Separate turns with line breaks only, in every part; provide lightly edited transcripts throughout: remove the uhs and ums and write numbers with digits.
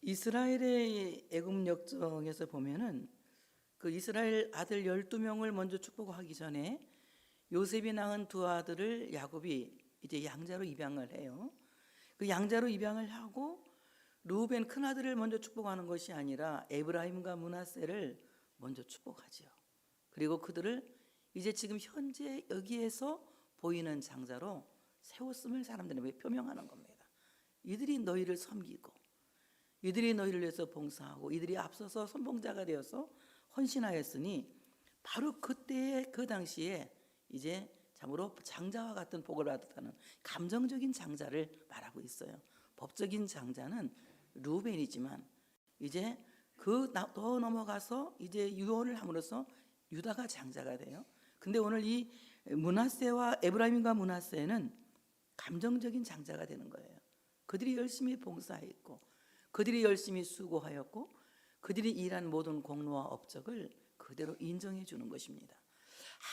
이스라엘의 애굽 역정에서 보면은 그 이스라엘 아들 12명을 먼저 축복하기 전에 요셉이 낳은 두 아들을 야곱이 이제 양자로 입양을 해요. 그 양자로 입양을 하고 루벤 큰 아들을 먼저 축복하는 것이 아니라 에브라임과 므낫세를 먼저 축복하죠. 그리고 그들을 이제 지금 현재 여기에서 보이는 장자로 세웠음을 사람들에게 표명하는 겁니다. 이들이 너희를 섬기고 이들이 너희를 위해서 봉사하고 이들이 앞서서 선봉자가 되어서 헌신하였으니 바로 그때의 그 당시에 이제 참으로 장자와 같은 복을 받았다는 감정적인 장자를 말하고 있어요. 법적인 장자는 루벤이지만 이제 그 더 넘어가서 이제 유언을 함으로써 유다가 장자가 돼요. 근데 오늘 이 므낫세와 에브라임과 므낫세는 감정적인 장자가 되는 거예요. 그들이 열심히 봉사했고 그들이 열심히 수고하였고 그들이 일한 모든 공로와 업적을 그대로 인정해 주는 것입니다.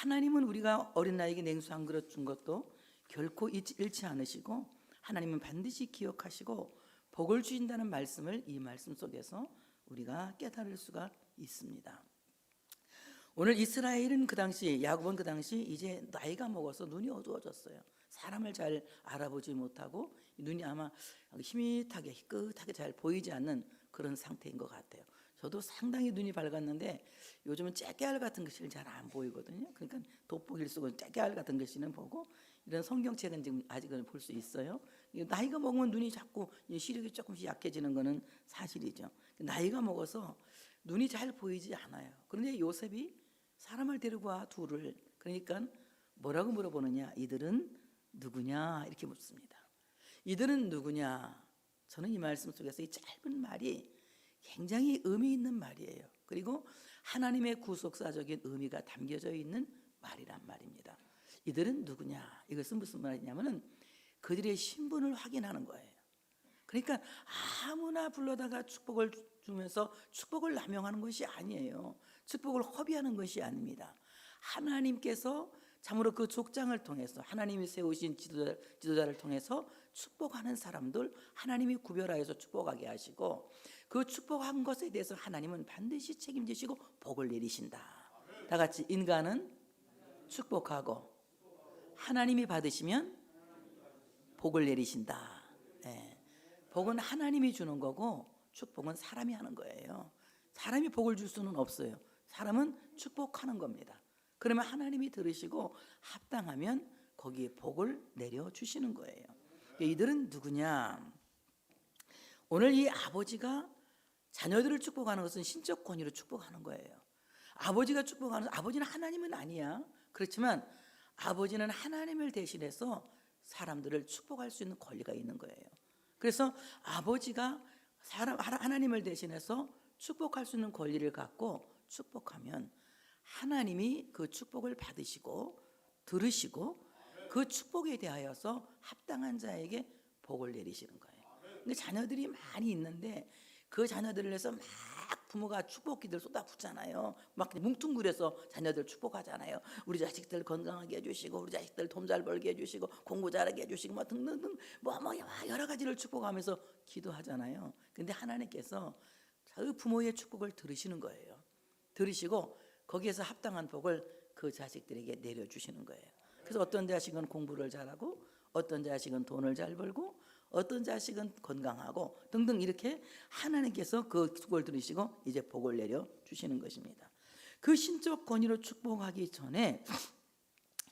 하나님은 우리가 어린 나이에게 냉수 한 그릇 준 것도 결코 잃지 않으시고 하나님은 반드시 기억하시고 복을 주신다는 말씀을 이 말씀 속에서 우리가 깨달을 수가 있습니다. 오늘 이스라엘은 그 당시 야곱은 그 당시 이제 나이가 먹어서 눈이 어두워졌어요. 사람을 잘 알아보지 못하고 눈이 아마 희밋하게 희끗하게 잘 보이지 않는 그런 상태인 것 같아요. 저도 상당히 눈이 밝았는데 요즘은 째깨알 같은 글씨는 잘 안 보이거든요. 그러니까 돋보기를 쓰고 째깨알 같은 글씨는 보고 이런 성경책은 지금 아직은 볼 수 있어요. 나이가 먹으면 눈이 자꾸 시력이 조금씩 약해지는 것은 사실이죠. 나이가 먹어서 눈이 잘 보이지 않아요. 그런데 요셉이 사람을 데리고 와 둘을, 그러니까 뭐라고 물어보느냐, 이들은 누구냐 이렇게 묻습니다. 이들은 누구냐? 저는 이 말씀 속에서 이 짧은 말이 굉장히 의미 있는 말이에요. 그리고 하나님의 구속사적인 의미가 담겨져 있는 말이란 말입니다. 이들은 누구냐? 이것은 무슨 말이냐면은 그들의 신분을 확인하는 거예요. 그러니까 아무나 불러다가 축복을 주면서 축복을 남용하는 것이 아니에요. 축복을 허비하는 것이 아닙니다. 하나님께서 참으로 그 족장을 통해서 하나님이 세우신 지도자를 통해서 축복하는 사람들 하나님이 구별하여서 축복하게 하시고 그 축복한 것에 대해서 하나님은 반드시 책임지시고 복을 내리신다. 다 같이 인간은 축복하고 하나님이 받으시면 복을 내리신다. 네. 복은 하나님이 주는 거고 축복은 사람이 하는 거예요. 사람이 복을 줄 수는 없어요. 사람은 축복하는 겁니다. 그러면 하나님이 들으시고 합당하면 거기에 복을 내려주시는 거예요. 이들은 누구냐? 오늘 이 아버지가 자녀들을 축복하는 것은 신적 권위로 축복하는 거예요. 아버지가 축복하는, 아버지는 하나님은 아니야. 그렇지만 아버지는 하나님을 대신해서 사람들을 축복할 수 있는 권리가 있는 거예요. 그래서 아버지가 하나님을 대신해서 축복할 수 있는 권리를 갖고 축복하면 하나님이 그 축복을 받으시고 들으시고 그 축복에 대하여서 합당한 자에게 복을 내리시는 거예요. 근데 자녀들이 많이 있는데 그 자녀들을 위해서 막 부모가 축복기들 쏟아붓잖아요. 막 뭉뚱그려서 자녀들 축복하잖아요. 우리 자식들 건강하게 해주시고 우리 자식들 돈 잘 벌게 해주시고 공부 잘하게 해주시고 뭐 등등등 뭐 여러 가지를 축복하면서 기도하잖아요. 근데 하나님께서 그 부모의 축복을 들으시는 거예요. 들으시고 거기에서 합당한 복을 그 자식들에게 내려주시는 거예요. 그래서 어떤 자식은 공부를 잘하고 어떤 자식은 돈을 잘 벌고 어떤 자식은 건강하고 등등 이렇게 하나님께서 그 축복을 들으시고 이제 복을 내려주시는 것입니다. 그 신적 권위로 축복하기 전에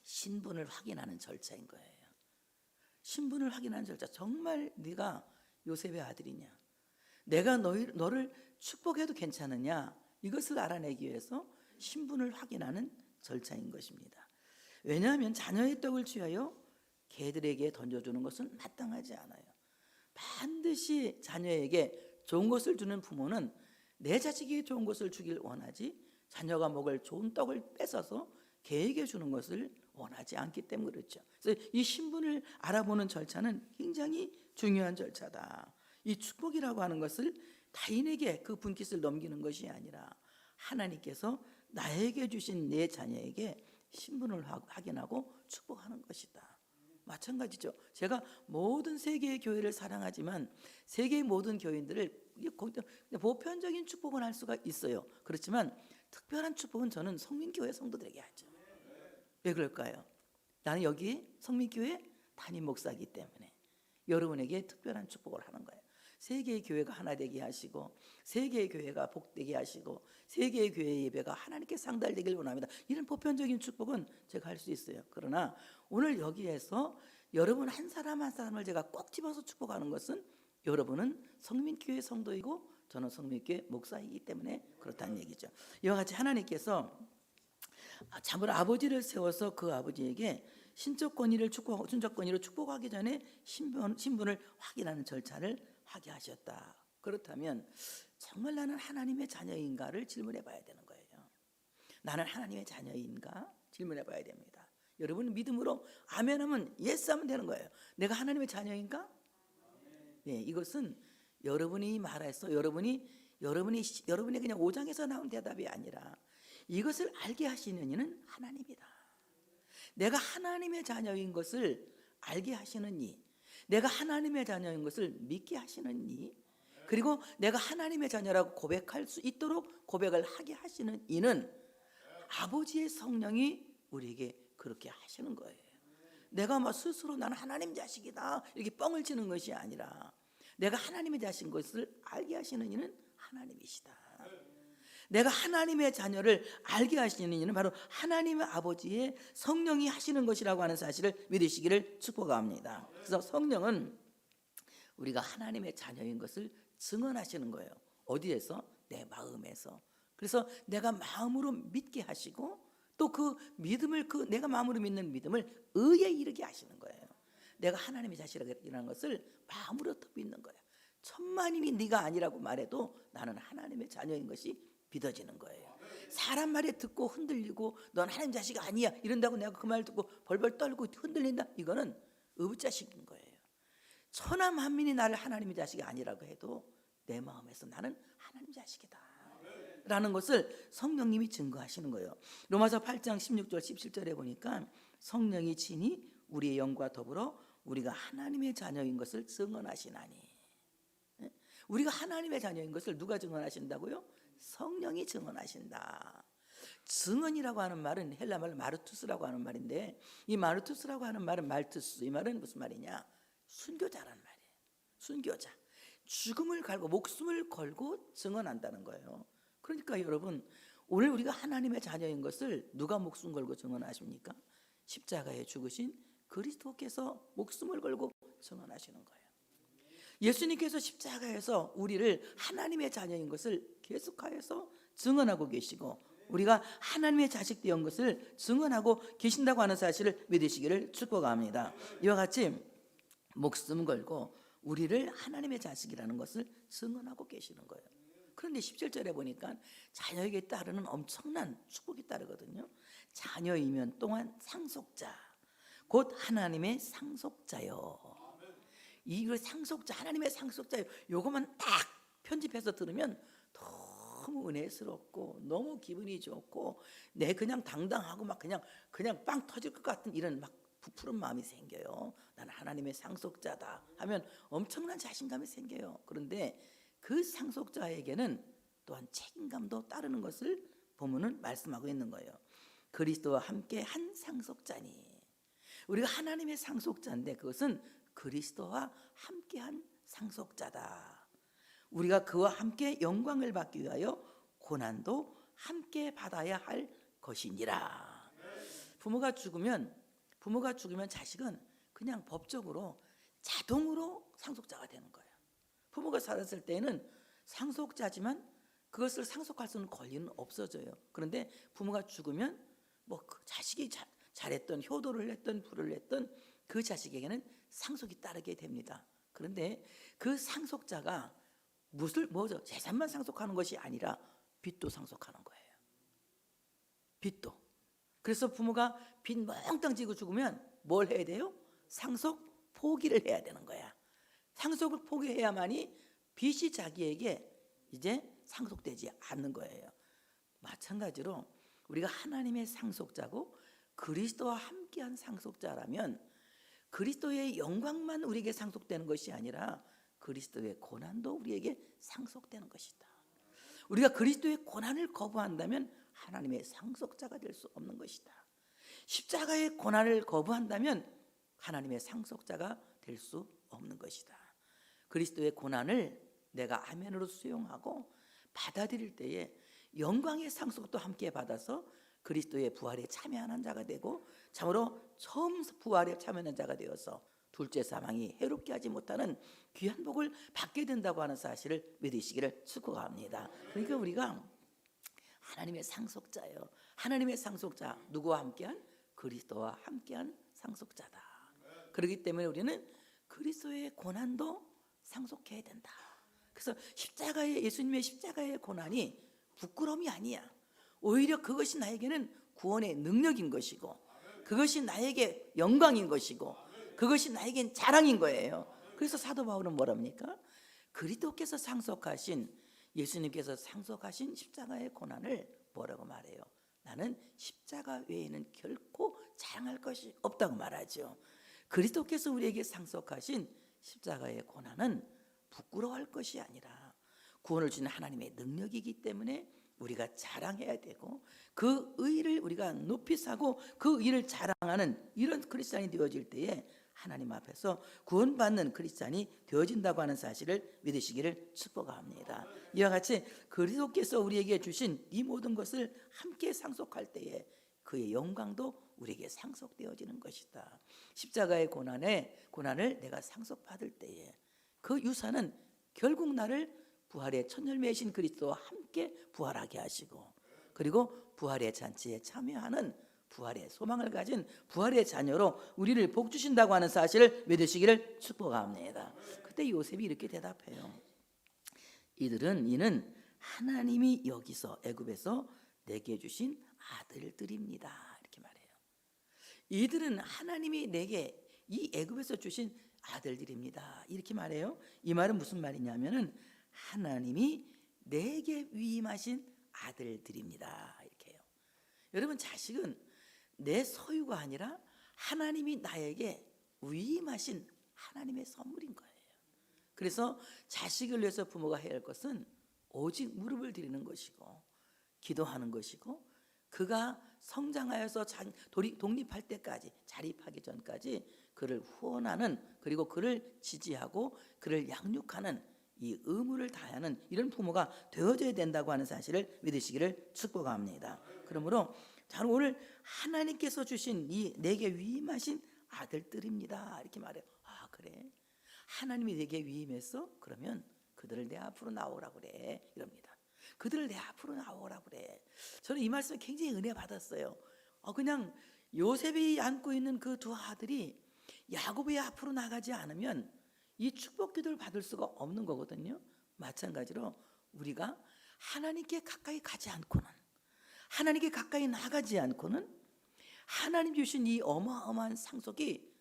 신분을 확인하는 절차인 거예요. 신분을 확인하는 절차. 정말 네가 요셉의 아들이냐? 내가 너를 축복해도 괜찮으냐? 이것을 알아내기 위해서 신분을 확인하는 절차인 것입니다. 왜냐하면 자녀의 떡을 취하여 개들에게 던져주는 것은 마땅하지 않아요. 반드시 자녀에게 좋은 것을 주는 부모는 내 자식이 좋은 것을 주길 원하지 자녀가 먹을 좋은 떡을 뺏어서 개에게 주는 것을 원하지 않기 때문에 그렇죠. 그래서 이 신분을 알아보는 절차는 굉장히 중요한 절차다. 이 축복이라고 하는 것을 타인에게 그 분깃을 넘기는 것이 아니라 하나님께서 나에게 주신 내 자녀에게 신분을 확인하고 축복하는 것이다. 마찬가지죠. 제가 모든 세계의 교회를 사랑하지만 세계의 모든 교인들을 보편적인 축복은 할 수가 있어요. 그렇지만 특별한 축복은 저는 성민교회 성도들에게 하죠. 왜 그럴까요? 나는 여기 성민교회 담임 목사이기 때문에 여러분에게 특별한 축복을 하는 거예요. 세계의 교회가 하나 되게 하시고 세계의 교회가 복되게 하시고 세계의 교회 예배가 하나님께 상달되길 원합니다. 이런 보편적인 축복은 제가 할 수 있어요. 그러나 오늘 여기에서 여러분 한 사람 한 사람을 제가 꼭 집어서 축복하는 것은 여러분은 성민교회 성도이고 저는 성민교회 목사이기 때문에 그렇다는 얘기죠. 이와 같이 하나님께서 참으로 아버지를 세워서 그 아버지에게 신적 권위를 축복하고 순적 권위로 축복하기 전에 신분을 확인하는 절차를 하게 하셨다. 그렇다면 정말 나는 하나님의 자녀인가를 질문해 봐야 되는 거예요. 나는 하나님의 자녀인가 질문해 봐야 됩니다. 여러분 믿음으로 아멘하면 예스 하면 되는 거예요. 내가 하나님의 자녀인가? 네, 이것은 여러분이 말해서 여러분이 그냥 오장에서 나온 대답이 아니라 이것을 알게 하시는 이는 하나님이다. 내가 하나님의 자녀인 것을 알게 하시는 이, 내가 하나님의 자녀인 것을 믿게 하시는 이, 그리고 내가 하나님의 자녀라고 고백할 수 있도록 고백을 하게 하시는 이는 아버지의 성령이 우리에게 그렇게 하시는 거예요. 내가 막 스스로 나는 하나님 자식이다 이렇게 뻥을 치는 것이 아니라 내가 하나님의 자식인 것을 알게 하시는 이는 하나님이시다. 내가 하나님의 자녀를 알게 하시는 이는 바로 하나님의 아버지의 성령이 하시는 것이라고 하는 사실을 믿으시기를 축복합니다. 그래서 성령은 우리가 하나님의 자녀인 것을 증언하시는 거예요. 어디에서? 내 마음에서. 그래서 내가 마음으로 믿게 하시고 또 그 믿음을 내가 마음으로 믿는 믿음을 의에 이르게 하시는 거예요. 내가 하나님의 자식이라는 것을 마음으로 또 믿는 거예요. 천만인이 네가 아니라고 말해도 나는 하나님의 자녀인 것이 믿어지는 거예요. 사람 말에 듣고 흔들리고 넌 하나님 자식 아니야 이런다고 내가 그 말 듣고 벌벌 떨고 흔들린다. 이거는 의붓자식인 거예요. 천하 만민이 나를 하나님의 자식이 아니라고 해도 내 마음에서 나는 하나님 자식이다 라는 것을 성령님이 증거하시는 거예요. 로마서 8장 16절 17절에 보니까 성령이 친히 우리의 영과 더불어 우리가 하나님의 자녀인 것을 증언하시나니. 우리가 하나님의 자녀인 것을 누가 증언하신다고요? 성령이 증언하신다. 증언이라고 하는 말은 헬라말 마르투스라고 하는 말인데 이 마르투스라고 하는 말은 말투스, 이 말은 무슨 말이냐? 순교자란 말이에요. 순교자. 죽음을 갈고 목숨을 걸고 증언한다는 거예요. 그러니까 여러분 오늘 우리가 하나님의 자녀인 것을 누가 목숨 걸고 증언하십니까? 십자가에 죽으신 그리스도께서 목숨을 걸고 증언하시는 거예요. 예수님께서 십자가에서 우리를 하나님의 자녀인 것을 계속하여서 증언하고 계시고 우리가 하나님의 자식 되었던 것을 증언하고 계신다고 하는 사실을 믿으시기를 축복합니다. 이와 같이 목숨 걸고 우리를 하나님의 자식이라는 것을 증언하고 계시는 거예요. 그런데 17절에 보니까 자녀에게 따르는 엄청난 축복이 따르거든요. 자녀이면 또한 상속자 곧 하나님의 상속자요. 이 상속자 하나님의 상속자요. 요것만 딱 편집해서 들으면 너무 은혜스럽고 너무 기분이 좋고 내 그냥 당당하고 막 그냥 빵 터질 것 같은 이런 막 부푸른 마음이 생겨요. 나는 하나님의 상속자다 하면 엄청난 자신감이 생겨요. 그런데 그 상속자에게는 또한 책임감도 따르는 것을 본문은 말씀하고 있는 거예요. 그리스도와 함께 한 상속자니. 우리가 하나님의 상속자인데 그것은 그리스도와 함께한 상속자다. 우리가 그와 함께 영광을 받기 위하여 고난도 함께 받아야 할 것이니라. 부모가 죽으면 자식은 그냥 법적으로 자동으로 상속자가 되는 거예요. 부모가 살았을 때는 상속자지만 그것을 상속할 수 있는 권리는 없어져요. 그런데 부모가 죽으면 그 자식이 잘했던 효도를 했던 부를 했던 그 자식에게는 상속이 따르게 됩니다. 그런데 그 상속자가 뭐죠? 재산만 상속하는 것이 아니라 빚도 상속하는 거예요. 빚도. 그래서 부모가 빚 몽땅 지고 죽으면 뭘 해야 돼요? 상속 포기를 해야 되는 거야. 상속을 포기해야만이 빚이 자기에게 이제 상속되지 않는 거예요. 마찬가지로 우리가 하나님의 상속자고 그리스도와 함께한 상속자라면 그리스도의 영광만 우리에게 상속되는 것이 아니라 그리스도의 고난도 우리에게 상속되는 것이다. 우리가 그리스도의 고난을 거부한다면 하나님의 상속자가 될 수 없는 것이다. 십자가의 고난을 거부한다면 하나님의 상속자가 될 수 없는 것이다. 그리스도의 고난을 내가 아멘으로 수용하고 받아들일 때에 영광의 상속도 함께 받아서 그리스도의 부활에 참여하는 자가 되고 참으로 처음 부활에 참여하는 자가 되어서 둘째 사망이 해롭게 하지 못하는 귀한 복을 받게 된다고 하는 사실을 믿으시기를 축복합니다. 그러니까 우리가 하나님의 상속자예요. 하나님의 상속자, 누구와 함께한? 그리스도와 함께한 상속자다. 그렇기 때문에 우리는 그리스도의 고난도 상속해야 된다. 그래서 예수님의 십자가의 고난이 부끄러움이 아니야. 오히려 그것이 나에게는 구원의 능력인 것이고, 그것이 나에게 영광인 것이고, 그것이 나에겐 자랑인 거예요. 그래서 사도 바울은 뭐랍니까? 그리스도께서 상속하신, 예수님께서 상속하신 십자가의 고난을 뭐라고 말해요? 나는 십자가 외에는 결코 자랑할 것이 없다고 말하죠. 그리스도께서 우리에게 상속하신 십자가의 고난은 부끄러워할 것이 아니라 구원을 주는 하나님의 능력이기 때문에 우리가 자랑해야 되고, 그 의를 우리가 높이 사고 그 의를 자랑하는 이런 크리스찬이 되어질 때에 하나님 앞에서 구원받는 크리스찬이 되어진다고 하는 사실을 믿으시기를 축복합니다. 이와 같이 그리스도께서 우리에게 주신 이 모든 것을 함께 상속할 때에 그의 영광도 우리에게 상속되어지는 것이다. 십자가의 고난을 내가 상속받을 때에 그 유산은 결국 나를 부활의 첫 열매이신 그리스도와 함께 부활하게 하시고, 그리고 부활의 잔치에 참여하는 부활의 소망을 가진 부활의 자녀로 우리를 복 주신다고 하는 사실을 믿으시기를 축복합니다. 그때 요셉이 이렇게 대답해요. 이는 하나님이 여기서 애굽에서 내게 주신 아들들입니다. 이렇게 말해요. 이들은 하나님이 내게 이 애굽에서 주신 아들들입니다. 이렇게 말해요. 이 말은 무슨 말이냐면은 하나님이 내게 위임하신 아들들입니다. 이렇게 해요. 여러분, 자식은 내 소유가 아니라 하나님이 나에게 위임하신 하나님의 선물인 거예요. 그래서 자식을 위해서 부모가 해야 할 것은 오직 무릎을 드리는 것이고 기도하는 것이고, 그가 성장하여서 독립할 때까지, 자립하기 전까지 그를 후원하는, 그리고 그를 지지하고 그를 양육하는 이 의무를 다하는 이런 부모가 되어져야 된다고 하는 사실을 믿으시기를 축복합니다. 그러므로 저는 오늘 하나님께서 주신 이 내게 위임하신 아들들입니다. 이렇게 말해요. 아, 그래? 하나님이 내게 위임했어? 그러면 그들을 내 앞으로 나오라 그래. 이럽니다. 그들을 내 앞으로 나오라 그래. 저는 이 말씀에 굉장히 은혜 받았어요. 그냥 요셉이 안고 있는 그 두 아들이 야곱의 앞으로 나가지 않으면 이 축복 기도를 받을 수가 없는 거거든요. 마찬가지로 우리가 하나님께 가까이 가지 않고는, 하나님께 가까이 나가지 않고는 하나님 주신 이 어마어마한 상속이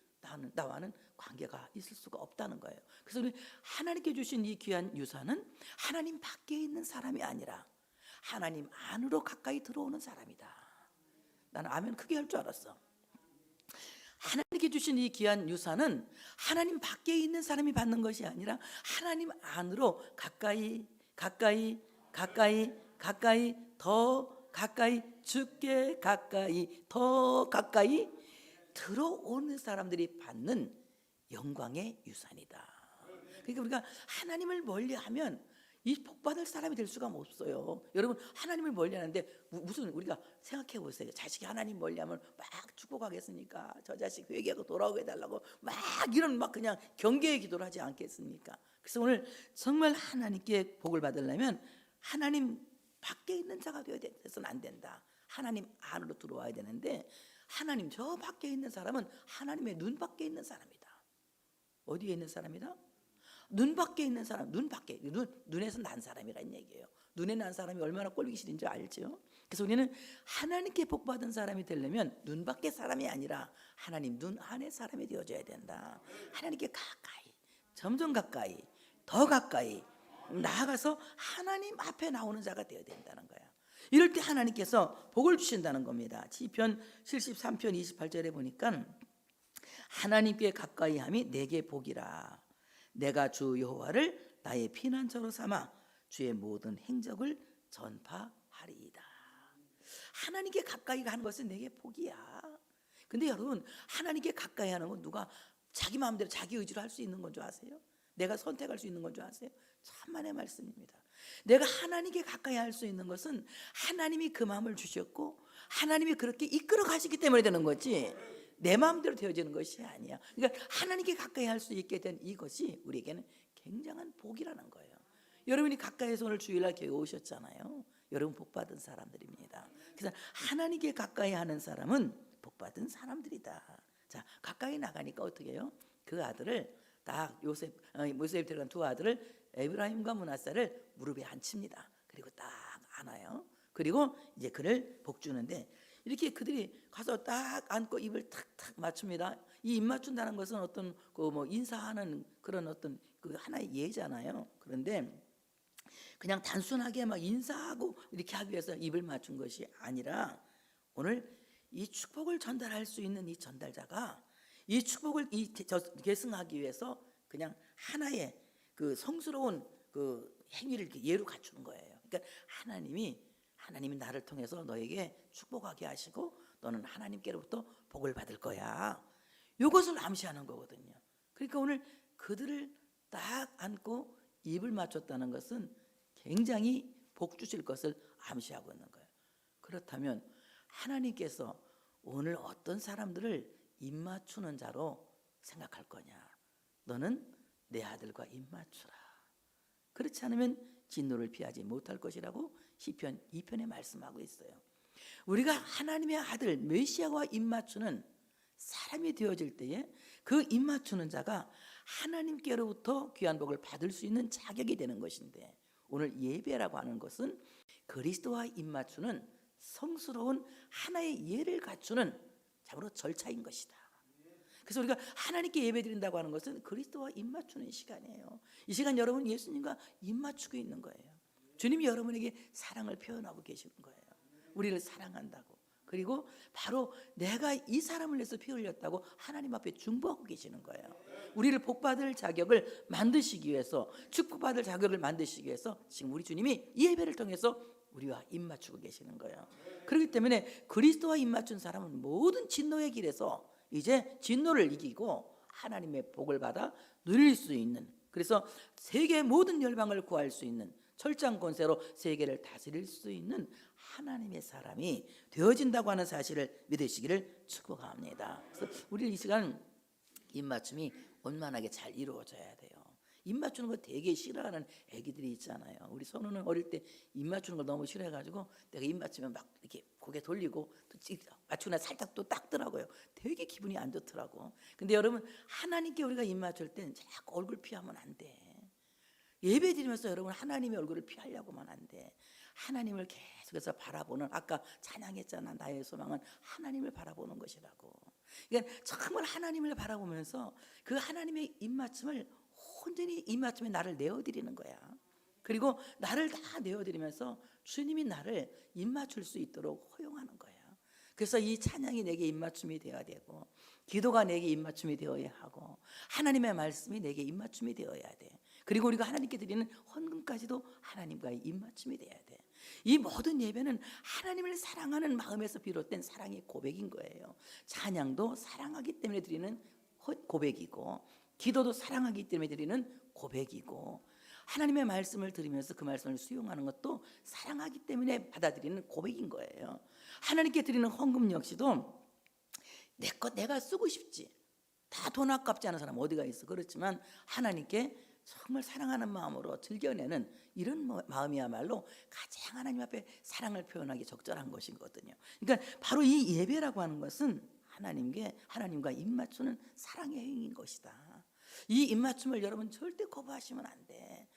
나와는 관계가 있을 수가 없다는 거예요. 그래서 우리 하나님께 주신 이 귀한 유산은 하나님 밖에 있는 사람이 아니라 하나님 안으로 가까이 들어오는 사람이다. 나는 아멘 크게 할 줄 알았어. 하나님께 주신 이 귀한 유산은 하나님 밖에 있는 사람이 받는 것이 아니라 하나님 안으로 가까이 더 가까이, 주께 가까이, 더 가까이 들어오는 사람들이 받는 영광의 유산이다. 그러니까 우리가 하나님을 멀리하면 이 복받을 사람이 될 수가 없어요. 여러분, 하나님을 멀리하는데 무슨, 우리가 생각해 보세요. 자식이 하나님 멀리하면 막 축복하겠습니까? 저 자식 회개하고 돌아오게 해달라고 막 이런 막 그냥 경계의 기도를 하지 않겠습니까? 그래서 오늘 정말 하나님께 복을 받으려면 하나님 밖에 있는 자가 되어서는 안 된다. 하나님 안으로 들어와야 되는데, 하나님 저 밖에 있는 사람은 하나님의 눈 밖에 있는 사람이다. 어디에 있는 사람이다? 눈 밖에 있는 사람, 눈에서 난 사람이란 얘기예요. 눈에 난 사람이 얼마나 꼴보기 싫은지 알죠? 그래서 우리는 하나님께 복받은 사람이 되려면 눈 밖의 사람이 아니라 하나님 눈 안의 사람이 되어져야 된다. 하나님께 가까이, 점점 가까이, 더 가까이 나아가서 하나님 앞에 나오는 자가 되어야 된다는 거야. 이럴 때 하나님께서 복을 주신다는 겁니다. 시편 73편 28절에 보니까 하나님께 가까이함이 내게 복이라. 내가 주 여호와를 나의 피난처로 삼아 주의 모든 행적을 전파하리이다. 하나님께 가까이 가는 것은 내게 복이야. 근데 여러분, 하나님께 가까이 하는 건 누가 자기 마음대로 자기 의지로 할 수 있는 건 줄 아세요? 내가 선택할 수 있는 건 줄 아세요? 천만의 말씀입니다. 내가 하나님께 가까이 할 수 있는 것은 하나님이 그 마음을 주셨고 하나님이 그렇게 이끌어 가시기 때문에 되는 거지, 내 마음대로 되어지는 것이 아니야. 그러니까 하나님께 가까이 할 수 있게 된 이것이 우리에게는 굉장한 복이라는 거예요. 여러분이 가까이에서 오늘 주일날 교회 오셨잖아요. 여러분 복받은 사람들입니다. 그래서 하나님께 가까이 하는 사람은 복받은 사람들이다. 자, 가까이 나가니까 어떻게 해요? 그 아들을 딱 모세에 데려간 두 아들을 에브라임과 므낫세를 무릎에 앉힙니다. 그리고 딱 안아요. 그리고 이제 그를 복주는데, 이렇게 그들이 가서 딱 안고 입을 탁탁 맞춥니다. 이 입 맞춘다는 것은 어떤 그 뭐 인사하는 그런 어떤 그 하나의 예잖아요. 그런데 그냥 단순하게 막 인사하고 이렇게 하기 위해서 입을 맞춘 것이 아니라, 오늘 이 축복을 전달할 수 있는 이 전달자가 이 축복을 계승하기 위해서 그냥 하나의 그 성스러운 그 행위를 이렇게 예로 갖추는 거예요. 그러니까 하나님이 나를 통해서 너에게 축복하게 하시고 너는 하나님께로부터 복을 받을 거야. 이것을 암시하는 거거든요. 그러니까 오늘 그들을 딱 안고 입을 맞췄다는 것은 굉장히 복 주실 것을 암시하고 있는 거예요. 그렇다면 하나님께서 오늘 어떤 사람들을 입 맞추는 자로 생각할 거냐? 너는 내 아들과 입 맞추라. 그렇지 않으면 진노를 피하지 못할 것이라고 시편 2편에 말씀하고 있어요. 우리가 하나님의 아들 메시아와 입 맞추는 사람이 되어질 때에 그 입 맞추는 자가 하나님께로부터 귀한 복을 받을 수 있는 자격이 되는 것인데, 오늘 예배라고 하는 것은 그리스도와 입 맞추는 성스러운 하나의 예를 갖추는 참으로 절차인 것이다. 그래서 우리가 하나님께 예배드린다고 하는 것은 그리스도와 입 맞추는 시간이에요. 이 시간 여러분 예수님과 입 맞추고 있는 거예요. 주님이 여러분에게 사랑을 표현하고 계시는 거예요. 우리를 사랑한다고. 그리고 바로 내가 이 사람을 위해서 피 흘렸다고 하나님 앞에 중보하고 계시는 거예요. 우리를 복받을 자격을 만드시기 위해서, 축복받을 자격을 만드시기 위해서 지금 우리 주님이 이 예배를 통해서 우리와 입 맞추고 계시는 거예요. 그렇기 때문에 그리스도와 입 맞춘 사람은 모든 진노의 길에서 이제 진노를 이기고 하나님의 복을 받아 누릴 수 있는, 그래서 세계 모든 열방을 구할 수 있는 철장 권세로 세계를 다스릴 수 있는 하나님의 사람이 되어진다고 하는 사실을 믿으시기를 축복합니다. 그래서 우리 이 시간 입 맞춤이 원만하게 잘 이루어져야 돼요. 입 맞추는 거 되게 싫어하는 애기들이 있잖아요. 우리 선우는 어릴 때 입 맞추는 걸 너무 싫어해가지고 내가 입 맞추면 막 이렇게 고개 돌리고 또 맞추고 나 살짝 또 닦더라고요. 되게 기분이 안 좋더라고. 근데 여러분, 하나님께 우리가 입 맞출 땐 자꾸 얼굴 피하면 안 돼. 예배 드리면서 여러분 하나님의 얼굴을 피하려고만 안 돼. 하나님을 계속해서 바라보는, 아까 찬양했잖아, 나의 소망은 하나님을 바라보는 것이라고. 그러니까 정말 하나님을 바라보면서 그 하나님의 입맞춤을 온전히 입맞춤에 나를 내어드리는 거야. 그리고 나를 다 내어드리면서 주님이 나를 입맞출 수 있도록 허용하는 거야. 그래서 이 찬양이 내게 입맞춤이 되어야 되고, 기도가 내게 입맞춤이 되어야 하고, 하나님의 말씀이 내게 입맞춤이 되어야 돼. 그리고 우리가 하나님께 드리는 헌금까지도 하나님과의 입맞춤이 돼야 돼. 이 모든 예배는 하나님을 사랑하는 마음에서 비롯된 사랑의 고백인 거예요. 찬양도 사랑하기 때문에 드리는 고백이고, 기도도 사랑하기 때문에 드리는 고백이고, 하나님의 말씀을 들으면서 그 말씀을 수용하는 것도 사랑하기 때문에 받아들이는 고백인 거예요. 하나님께 드리는 헌금 역시도 내 것 내가 쓰고 싶지, 다 돈 아깝지 않은 사람 어디가 있어. 그렇지만 하나님께 정말 사랑하는 마음으로 즐겨내는 이런 마음이야말로 가장 하나님 앞에 사랑을 표현하기 적절한 것이거든요. 그러니까 바로 이 예배라고 하는 것은 하나님과 입맞추는 사랑의 행위인 것이다. 이 입맞춤을 여러분 절대 거부하시면 안 돼.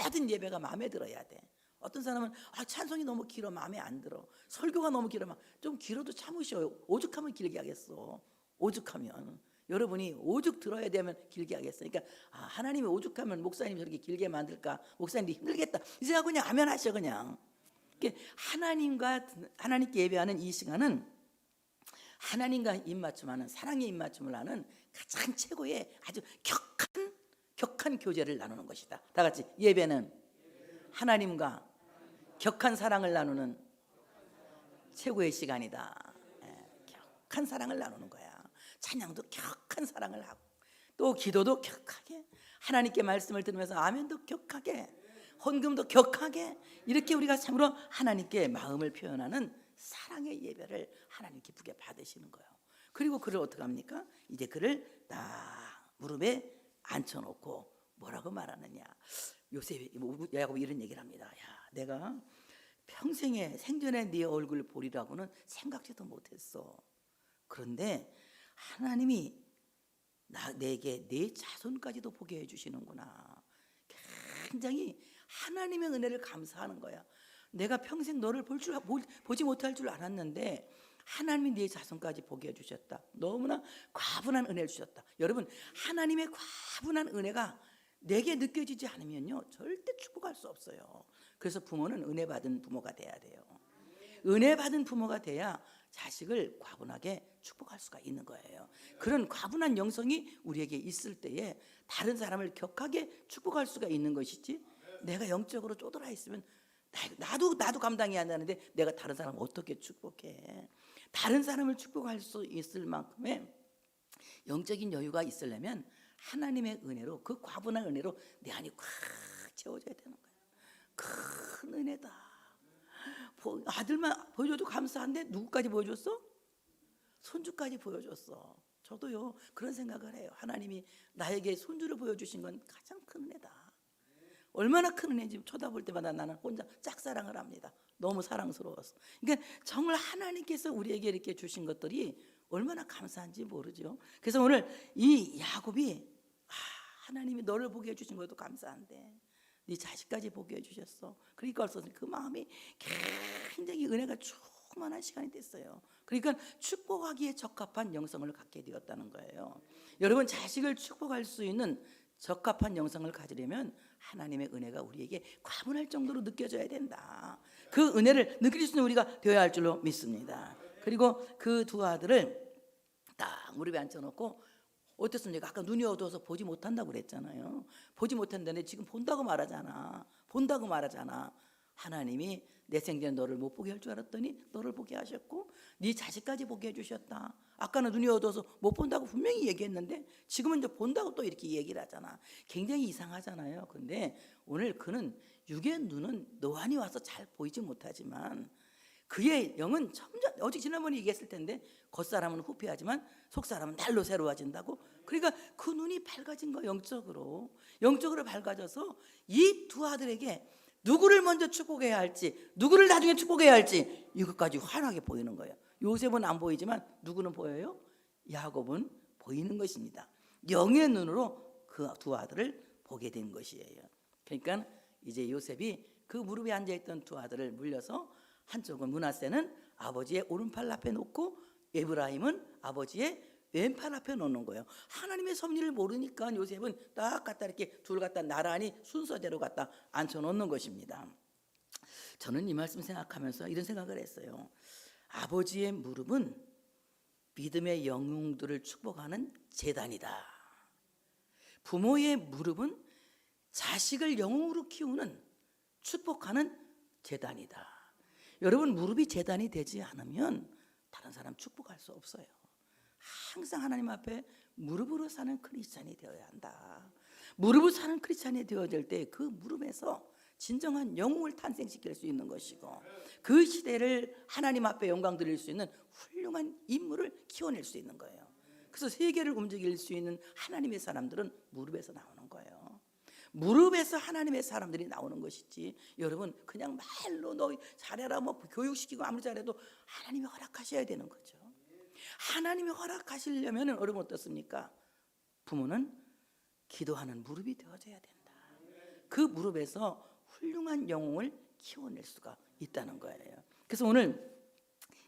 모든 예배가 마음에 들어야 돼. 어떤 사람은 찬송이 너무 길어 마음에 안 들어, 설교가 너무 길어, 좀 길어도 참으셔요. 오죽하면 길게 하겠어. 오죽하면 여러분이 오죽 들어야 되면 길게 하겠어요. 그러니까 하나님이 오죽하면 목사님 저렇게 길게 만들까, 목사님이 힘들겠다 이 생각 그냥 하면 하셔. 그냥 하나님께 예배하는 이 시간은 하나님과 입맞춤하는, 사랑의 입맞춤을 하는 가장 최고의 아주 격한 교제를 나누는 것이다. 다 같이 예배는 하나님과 격한 사랑을 나누는 최고의 시간이다. 격한 사랑을 나누는 거야. 찬양도 격한 사랑을 하고 또 기도도 격하게, 하나님께 말씀을 들으면서 아멘도 격하게, 헌금도 격하게, 이렇게 우리가 참으로 하나님께 마음을 표현하는 사랑의 예배를 하나님 기쁘게 받으시는 거예요. 그리고 그를 어떻게 합니까? 이제 그를 딱 무릎에 앉혀놓고 뭐라고 말하느냐. 요셉이, 야곱이 이런 얘기를 합니다. 야, 내가 평생에 생전에 네 얼굴 보리라고는 생각지도 못했어. 그런데 하나님이 내게 내 자손까지도 보게 해주시는구나. 굉장히 하나님의 은혜를 감사하는 거야. 내가 평생 너를 보지 못할 줄 알았는데 하나님이 네 자손까지 보게 해주셨다. 너무나 과분한 은혜를 주셨다. 여러분, 하나님의 과분한 은혜가 내게 느껴지지 않으면요 절대 축복할 수 없어요. 그래서 부모는 은혜 받은 부모가 돼야 돼요. 은혜 받은 부모가 돼야 자식을 과분하게 축복할 수가 있는 거예요. 그런 과분한 영성이 우리에게 있을 때에 다른 사람을 격하게 축복할 수가 있는 것이지, 내가 영적으로 쪼들어 있으면 나도 감당이 안 되는데 내가 다른 사람을 어떻게 축복해. 다른 사람을 축복할 수 있을 만큼의 영적인 여유가 있으려면 하나님의 은혜로, 그 과분한 은혜로 내 안이 꽉 채워져야 되는 거예요. 큰 은혜다. 아들만 보여줘도 감사한데 누구까지 보여줬어? 손주까지 보여줬어. 저도요 그런 생각을 해요. 하나님이 나에게 손주를 보여주신 건 가장 큰 은혜다. 얼마나 큰 은혜인지 쳐다볼 때마다 나는 혼자 짝사랑을 합니다. 너무 사랑스러워서. 그러니까 정말 하나님께서 우리에게 이렇게 주신 것들이 얼마나 감사한지 모르죠. 그래서 오늘 이 야곱이 하나님이 너를 보게 해주신 것도 감사한데 네 자식까지 보게 해주셨어. 그러니까 그 마음이 굉장히 은혜가 충만한 시간이 됐어요. 그러니까 축복하기에 적합한 영성을 갖게 되었다는 거예요. 여러분, 자식을 축복할 수 있는 적합한 영성을 가지려면 하나님의 은혜가 우리에게 과분할 정도로 느껴져야 된다. 그 은혜를 느낄 수 있는 우리가 되어야 할 줄로 믿습니다. 그리고 그 두 아들을 딱 무릎에 앉혀놓고, 어땠습니까? 아까 눈이 어두워서 보지 못한다고 그랬잖아요. 보지 못한다는데 지금 본다고 말하잖아. 하나님이 내 생전에 너를 못 보게 할 줄 알았더니 너를 보게 하셨고 네 자식까지 보게 해주셨다. 아까는 눈이 어두워서 못 본다고 분명히 얘기했는데 지금은 이제 본다고 또 이렇게 얘기를 하잖아. 굉장히 이상하잖아요. 근데 오늘 그는 육의 눈은 노안이 와서 잘 보이지 못하지만 그의 영은 점점, 어제 지난번에 얘기했을 텐데 겉사람은 후피하지만 속사람은 날로 새로워진다고. 그러니까 그 눈이 밝아진 거, 영적으로 밝아져서 이 두 아들에게 누구를 먼저 축복해야 할지, 누구를 나중에 축복해야 할지 이것까지 환하게 보이는 거예요. 요셉은 안 보이지만 누구는 보여요? 야곱은 보이는 것입니다. 영의 눈으로 그 두 아들을 보게 된 것이에요. 그러니까 이제 요셉이 그 무릎에 앉아있던 두 아들을 물려서 한쪽은 므낫세는 아버지의 오른팔 앞에 놓고 에브라임은 아버지의 왼팔 앞에 놓는 거예요. 하나님의 섭리를 모르니까 요셉은 딱 갖다 이렇게 둘 갖다 나란히 순서대로 갖다 앉혀놓는 것입니다. 저는 이 말씀 생각하면서 이런 생각을 했어요. 아버지의 무릎은 믿음의 영웅들을 축복하는 제단이다. 부모의 무릎은 자식을 영웅으로 키우는, 축복하는 제단이다. 여러분, 무릎이 제단이 되지 않으면 다른 사람 축복할 수 없어요. 항상 하나님 앞에 무릎으로 사는 크리스찬이 되어야 한다. 무릎으로 사는 크리스찬이 되어질 때 그 무릎에서 진정한 영웅을 탄생시킬 수 있는 것이고 그 시대를 하나님 앞에 영광 드릴 수 있는 훌륭한 인물을 키워낼 수 있는 거예요. 그래서 세계를 움직일 수 있는 하나님의 사람들은 무릎에서 나오는 거예요. 무릎에서 하나님의 사람들이 나오는 것이지, 여러분 그냥 말로 너 잘해라 뭐 교육시키고 아무리 잘해도 하나님이 허락하셔야 되는 거죠. 하나님이 허락하시려면 여러분 어떻습니까? 부모는 기도하는 무릎이 되어져야 된다. 그 무릎에서 훌륭한 영웅을 키워낼 수가 있다는 거예요. 그래서 오늘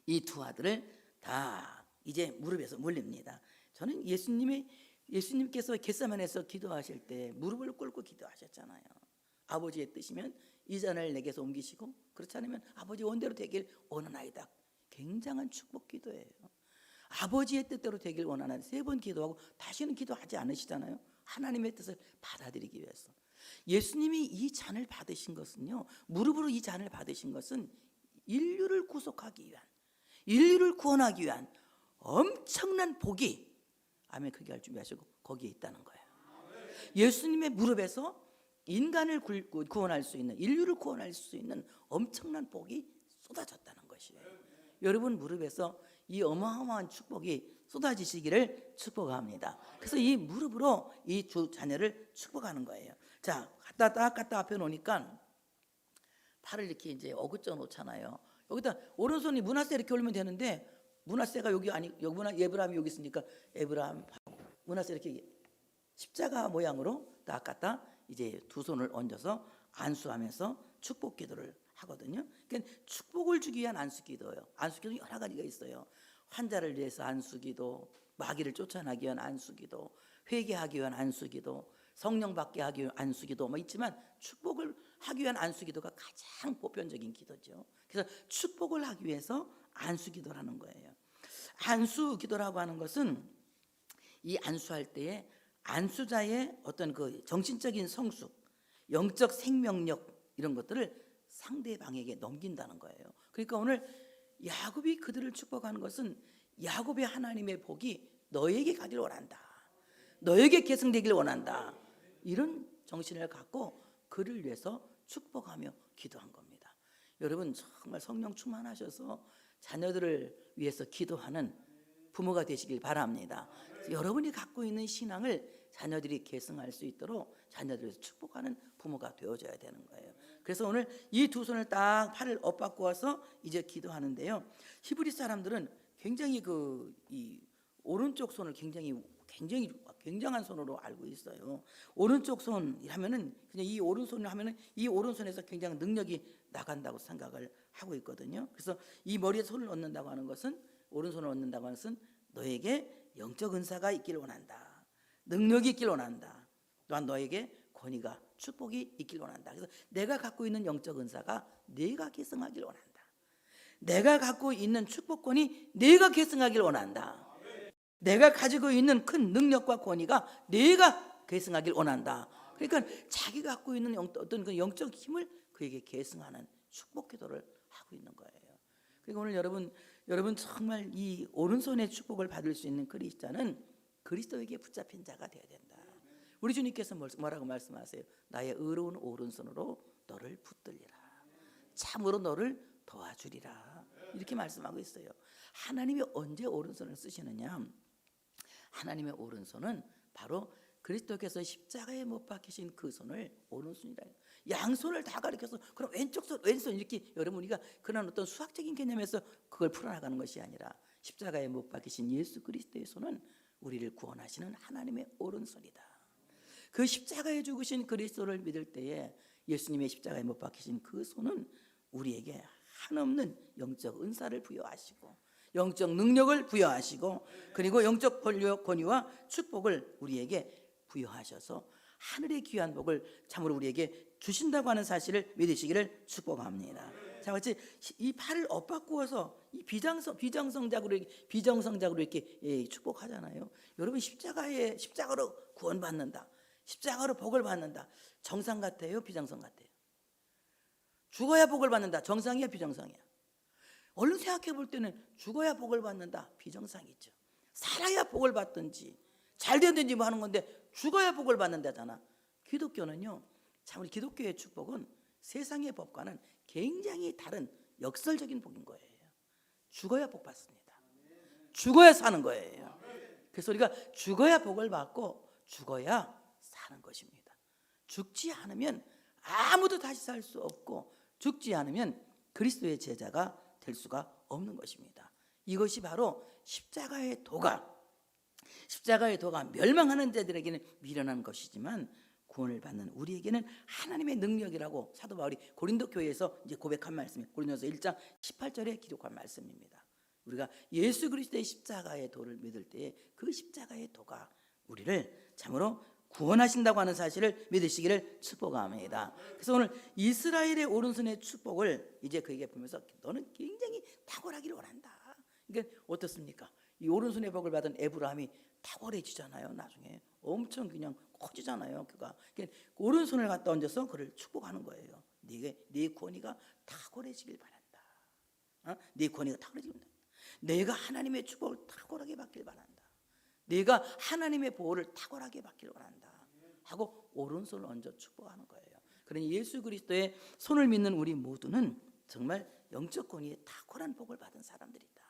이 두 아들을 다 이제 무릎에서 몰립니다. 저는 예수님께서 겟세마네에서 기도하실 때 무릎을 꿇고 기도하셨잖아요. 아버지의 뜻이면 이 잔을 내게서 옮기시고 그렇지 않으면 아버지 원대로 되길 원하나이다. 굉장한 축복 기도예요. 아버지의 뜻대로 되길 원하는 3번 기도하고 다시는 기도하지 않으시잖아요. 하나님의 뜻을 받아들이기 위해서. 예수님이 이 잔을 받으신 것은요, 무릎으로 이 잔을 받으신 것은 인류를 구속하기 위한, 인류를 구원하기 위한 엄청난 복이, 아멘, 크게 할 준비하시고, 거기에 있다는 거예요. 예수님의 무릎에서 인간을 구원할 수 있는, 인류를 구원할 수 있는 엄청난 복이 쏟아졌다는 것이에요. 여러분 무릎에서 이 어마어마한 축복이 쏟아지시기를 축복합니다. 그래서 이 무릎으로 이 두 자녀를 축복하는 거예요. 자, 갖다 앞에 놓으니까 팔을 이렇게 이제 어긋져 놓잖아요. 여기다 오른손이 므낫세 이렇게 올리면 되는데, 므낫세가 여기 아니, 여기 에브라임이 여기 있으니까 에브라임 므낫세 이렇게 십자가 모양으로 딱 갖다 이제 두 손을 얹어서 안수하면서 축복 기도를 하거든요. 그러니까 축복을 주기 위한 안수기도예요. 안수기도 여러 가지가 있어요. 환자를 위해서 안수기도, 마귀를 쫓아나기 위한 안수기도, 회개하기 위한 안수기도, 성령 받게 하기 위한 안수기도 뭐 있지만, 축복을 하기 위한 안수기도가 가장 보편적인 기도죠. 그래서 축복을 하기 위해서 안수기도를 하는 거예요. 안수기도라고 하는 것은 이 안수할 때에 안수자의 어떤 그 정신적인 성숙, 영적 생명력 이런 것들을 상대방에게 넘긴다는 거예요. 그러니까 오늘 야곱이 그들을 축복하는 것은 야곱의 하나님의 복이 너에게 가길 원한다, 너에게 계승되길 원한다, 이런 정신을 갖고 그를 위해서 축복하며 기도한 겁니다. 여러분 정말 성령 충만하셔서 자녀들을 위해서 기도하는 부모가 되시길 바랍니다. 여러분이 갖고 있는 신앙을 자녀들이 계승할 수 있도록 자녀들을 축복하는 부모가 되어줘야 되는 거예요. 그래서 오늘 이 두 손을 딱 팔을 엇바꿔 와서 이제 기도하는데요. 히브리 사람들은 굉장히 이 오른쪽 손을 굉장한 손으로 알고 있어요. 오른쪽 손이라면은 그냥 이 오른손을 하면은 이 오른손에서 굉장히 능력이 나간다고 생각을 하고 있거든요. 그래서 이 머리에 손을 얹는다고 하는 것은, 오른손을 얹는다고 하는 것은 너에게 영적 은사가 있기를 원한다, 능력이 있기를 원한다, 또한 너에게 권위가, 축복이 있기를 원한다. 그래서 내가 갖고 있는 영적 은사가 네가 계승하기를 원한다, 내가 갖고 있는 축복권이 네가 계승하기를 원한다, 내가 가지고 있는 큰 능력과 권위가 네가 계승하길 원한다. 그러니까 자기가 갖고 있는 어떤 그 영적 힘을 그에게 계승하는 축복 기도를 하고 있는 거예요. 그리고 오늘 여러분 정말 이 오른손의 축복을 받을 수 있는 크리스찬은 그리스도에게 붙잡힌 자가 되어야 된다. 우리 주님께서 뭐라고 말씀하세요? 나의 의로운 오른손으로 너를 붙들리라, 참으로 너를 도와주리라, 이렇게 말씀하고 있어요. 하나님이 언제 오른손을 쓰시느냐? 하나님의 오른손은 바로 그리스도께서 십자가에 못 박히신 그 손을 오른손이라 해요. 양손을 다 가리켜서 그럼 왼손 이렇게, 여러분 우리가 그런 어떤 수학적인 개념에서 그걸 풀어나가는 것이 아니라, 십자가에 못 박히신 예수 그리스도의 손은 우리를 구원하시는 하나님의 오른손이다. 그 십자가에 죽으신 그리스도를 믿을 때에 예수님의 십자가에 못 박히신 그 손은 우리에게 한없는 영적 은사를 부여하시고, 영적 능력을 부여하시고, 그리고 영적 권위와 축복을 우리에게 부여하셔서 하늘의 귀한 복을 참으로 우리에게 주신다고 하는 사실을 믿으시기를 축복합니다. 자, 같이 이 팔을 엇바꾸어서 이 비정성작으로 이렇게 축복하잖아요. 여러분 십자가로 구원받는다, 십자가로 복을 받는다, 정상 같아요, 비정상 같아요? 죽어야 복을 받는다, 정상이야, 비정상이야? 얼른 생각해 볼 때는 죽어야 복을 받는다, 비정상이죠. 살아야 복을 받든지 잘 되든지 뭐 하는 건데 죽어야 복을 받는다잖아. 기독교는요, 참 우리 기독교의 축복은 세상의 법과는 굉장히 다른 역설적인 복인 거예요. 죽어야 복 받습니다. 죽어야 사는 거예요. 그래서 우리가 죽어야 복을 받고 죽어야 사는 것입니다. 죽지 않으면 아무도 다시 살 수 없고, 죽지 않으면 그리스도의 제자가 될 수가 없는 것입니다. 이것이 바로 십자가의 도가 멸망하는 자들에게는 미련한 것이지만 구원을 받는 우리에게는 하나님의 능력이라고 사도 바울이 고린도 교회에서 이제 고백한 말씀이 고린도서 1장 18절에 기록한 말씀입니다. 우리가 예수 그리스도의 십자가의 도를 믿을 때에 그 십자가의 도가 우리를 참으로 구원하신다고 하는 사실을 믿으시기를 축복합니다. 그래서 오늘 이스라엘의 오른손의 축복을 이제 그에게 보면서 너는 굉장히 탁월하기를 원한다. 그러니까 어떻습니까? 이 오른손의 복을 받은 에브라임이 탁월해지잖아요. 나중에 엄청 그냥 커지잖아요. 그가 오른손을 갖다 얹어서 그를 축복하는 거예요. 네 권위가 탁월해지길 바란다. 네 권위가 탁월해지길 바란다. 내가 하나님의 축복을 탁월하게 받길 바란다. 내가 하나님의 보호를 탁월하게 받길 바란다 하고 오른손을 얹어 축복하는 거예요. 그러니 예수 그리스도의 손을 믿는 우리 모두는 정말 영적 권위에 탁월한 복을 받은 사람들이다.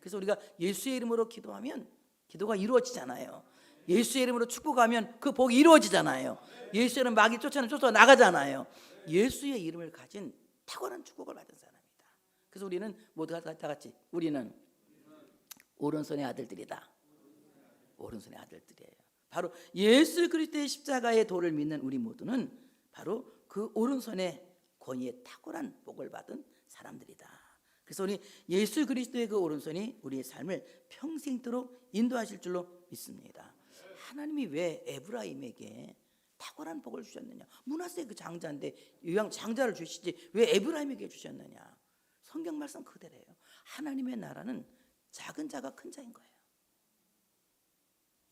그래서 우리가 예수의 이름으로 기도하면 기도가 이루어지잖아요. 예수의 이름으로 축복하면 그 복이 이루어지잖아요. 예수의 이름 마귀 쫓아 나가잖아요. 예수의 이름을 가진 탁월한 축복을 받은 사람이다. 그래서 우리는 모두가 다 같이 우리는 오른손의 아들들이다. 오른손의 아들들이에요. 바로 예수 그리스도의 십자가의 도를 믿는 우리 모두는 바로 그 오른손의 권위에 탁월한 복을 받은 사람들이다. 그래서 우리 예수 그리스도의 그 오른손이 우리의 삶을 평생도록 인도하실 줄로 믿습니다. 하나님이 왜 에브라임에게 탁월한 복을 주셨느냐? 므낫세 그 장자인데 이왕 장자를 주시지 왜 에브라임에게 주셨느냐? 성경 말씀 그대로예요. 하나님의 나라는 작은 자가 큰 자인 거예요.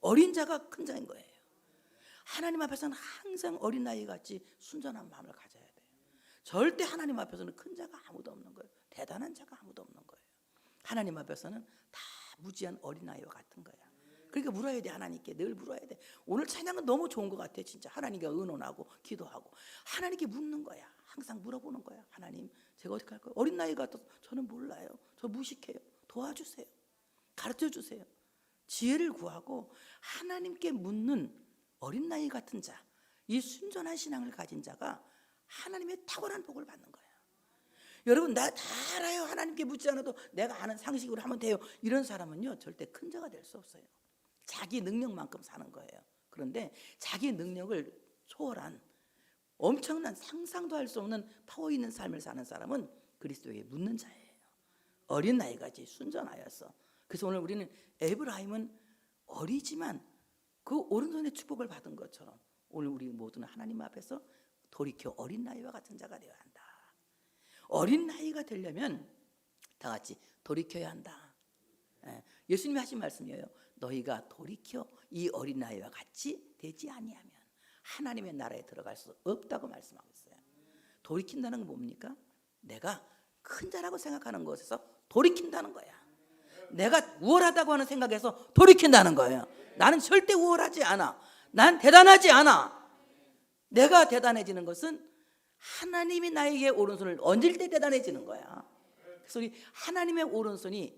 어린 자가 큰 자인 거예요. 하나님 앞에서는 항상 어린아이 같이 순전한 마음을 가져야 돼요. 절대 하나님 앞에서는 큰 자가 아무도 없는 거예요. 대단한 자가 아무도 없는 거예요. 하나님 앞에서는 다 무지한 어린아이와 같은 거야. 그러니까 물어야 돼. 하나님께 늘 물어야 돼. 오늘 찬양은 너무 좋은 것 같아. 진짜 하나님께 의논하고 기도하고 하나님께 묻는 거야. 항상 물어보는 거야. 하나님 제가 어떻게 할까요? 어린아이 같아서 저는 몰라요. 저 무식해요. 도와주세요. 가르쳐주세요. 지혜를 구하고 하나님께 묻는 어린아이 같은 자, 이 순전한 신앙을 가진 자가 하나님의 탁월한 복을 받는 거예요. 여러분 나 다 알아요. 하나님께 묻지 않아도 내가 아는 상식으로 하면 돼요. 이런 사람은요 절대 큰 자가 될 수 없어요. 자기 능력만큼 사는 거예요. 그런데 자기 능력을 초월한 엄청난 상상도 할 수 없는 파워 있는 삶을 사는 사람은 그리스도에게 묻는 자예요. 어린아이같이 순전하여서. 그래서 오늘 우리는 에브라임은 어리지만 그 오른손의 축복을 받은 것처럼 오늘 우리 모두는 하나님 앞에서 돌이켜 어린 나이와 같은 자가 되어야 한다. 어린 나이가 되려면 다 같이 돌이켜야 한다. 예수님이 하신 말씀이에요. 너희가 돌이켜 이 어린 나이와 같이 되지 아니하면 하나님의 나라에 들어갈 수 없다고 말씀하고 있어요. 돌이킨다는 건 뭡니까? 내가 큰 자라고 생각하는 것에서 돌이킨다는 거야. 내가 우월하다고 하는 생각에서 돌이킨다는 거예요. 나는 절대 우월하지 않아. 난 대단하지 않아. 내가 대단해지는 것은 하나님이 나에게 오른손을 얹을 때 대단해지는 거야. 그래서 우리 하나님의 오른손이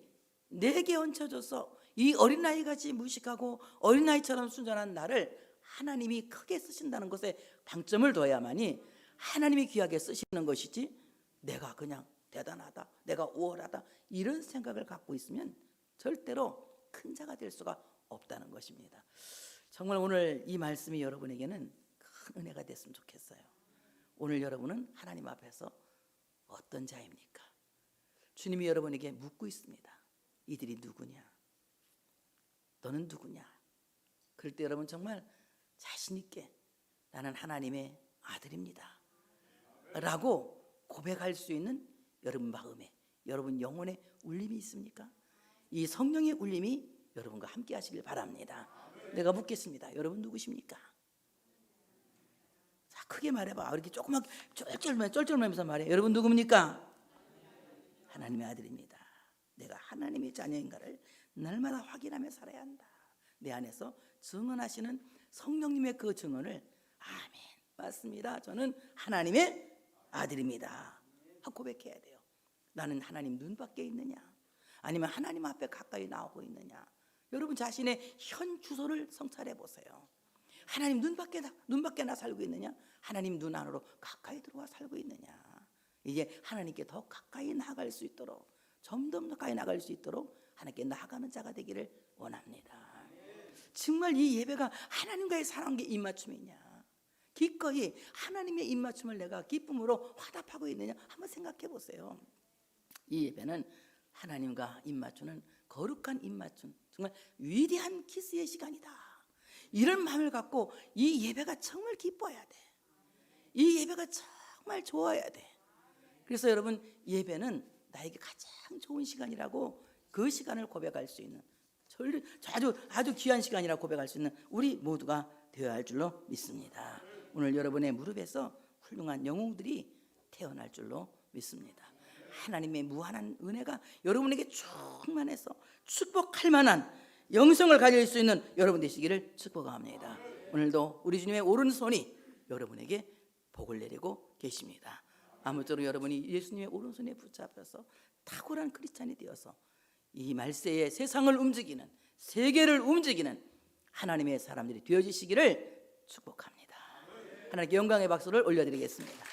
내게 얹혀져서 이 어린아이같이 무식하고 어린아이처럼 순전한 나를 하나님이 크게 쓰신다는 것에 방점을 둬야만이 하나님이 귀하게 쓰시는 것이지 내가 그냥 대단하다, 내가 우월하다 이런 생각을 갖고 있으면 절대로 큰 자가 될 수가 없다는 것입니다. 정말 오늘 이 말씀이 여러분에게는 큰 은혜가 됐으면 좋겠어요. 오늘 여러분은 하나님 앞에서 어떤 자입니까? 주님이 여러분에게 묻고 있습니다. 이들이 누구냐? 너는 누구냐? 그럴 때 여러분 정말 자신 있게 나는 하나님의 아들입니다 라고 고백할 수 있는 여러분 마음에, 여러분 영혼에 울림이 있습니까? 이 성령의 울림이 여러분과 함께 하시길 바랍니다. 내가 묻겠습니다. 여러분 누구십니까? 자, 크게 말해봐. 이렇게 조그맣게 쩔쩔매면서 말해. 여러분 누굽니까? 하나님의 아들입니다. 내가 하나님의 자녀인가를 날마다 확인하며 살아야 한다. 내 안에서 증언하시는 성령님의 그 증언을 아멘, 맞습니다. 저는 하나님의 아들입니다 하고 고백해야 돼요. 나는 하나님 눈 밖에 있느냐? 아니면 하나님 앞에 가까이 나오고 있느냐? 여러분 자신의 현 주소를 성찰해 보세요. 하나님 눈 밖에 나 살고 있느냐? 하나님 눈 안으로 가까이 들어와 살고 있느냐? 이제 하나님께 더 가까이 나아갈 수 있도록, 점점 더 가까이 나아갈 수 있도록 하나님께 나아가는 자가 되기를 원합니다. 정말 이 예배가 하나님과의 사랑의 입맞춤이냐? 기꺼이 하나님의 입맞춤을 내가 기쁨으로 화답하고 있느냐? 한번 생각해 보세요. 이 예배는 하나님과 입맞추는 거룩한 입맞춤, 정말 위대한 키스의 시간이다. 이런 마음을 갖고 이 예배가 정말 기뻐야 돼. 이 예배가 정말 좋아야 돼. 그래서 여러분 예배는 나에게 가장 좋은 시간이라고 그 시간을 고백할 수 있는 아주 귀한 시간이라 고백할 수 있는 우리 모두가 되어야 할 줄로 믿습니다. 오늘 여러분의 무릎에서 훌륭한 영웅들이 태어날 줄로 믿습니다. 하나님의 무한한 은혜가 여러분에게 충만해서 축복할 만한 영성을 가질 수 있는 여러분 되시기를 축복합니다. 오늘도 우리 주님의 오른손이 여러분에게 복을 내리고 계십니다. 아무쪼록 여러분이 예수님의 오른손에 붙잡혀서 탁월한 크리스찬이 되어서 이 말세의 세상을 움직이는, 세계를 움직이는 하나님의 사람들이 되어지시기를 축복합니다. 하나님께 영광의 박수를 올려드리겠습니다.